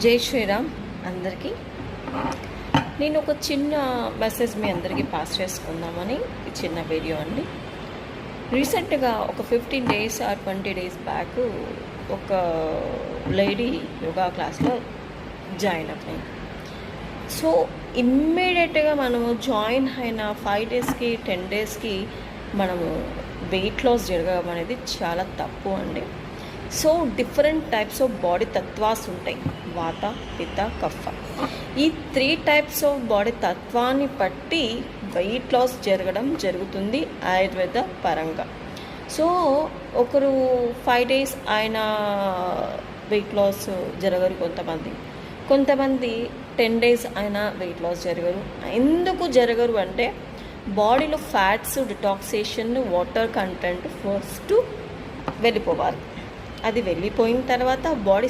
జై శ్రీరామ్ అందరికీ. నేను ఒక చిన్న మెసేజ్ మీ అందరికీ పాస్ చేసుకుందామని ఈ చిన్న వీడియో అండి. రీసెంట్గా ఒక 15 days ఆర్ 20 days బ్యాక్ ఒక లేడీ యోగా క్లాస్లో జాయిన్ అయ్యింది. సో ఇమ్మీడియట్గా మనము జాయిన్ అయిన 5 daysకి 10 daysకి మనము వెయిట్ లాస్ జరగడం అనేది చాలా తప్పు అండి. So different types of body తత్వాస్ ఉంటాయి, వాత, పిత్త, కఫ. ఈ 3 types ఆఫ్ బాడీ తత్వాన్ని బట్టి వెయిట్ లాస్ జరుగుతుంది ఆయుర్వేద పరంగా. సో ఒకరు 5 days ఆయన వెయిట్ లాస్ జరగరు, కొంతమంది 10 days అయినా వెయిట్ లాస్ జరగరు. ఎందుకు జరగరు అంటే బాడీలో ఫ్యాట్స్ డిటాక్సేషన్, వాటర్ కంటెంట్ ఫస్ట్ వెళ్ళిపోవాలి. అది వెళ్ళిపోయిన తర్వాత బాడీ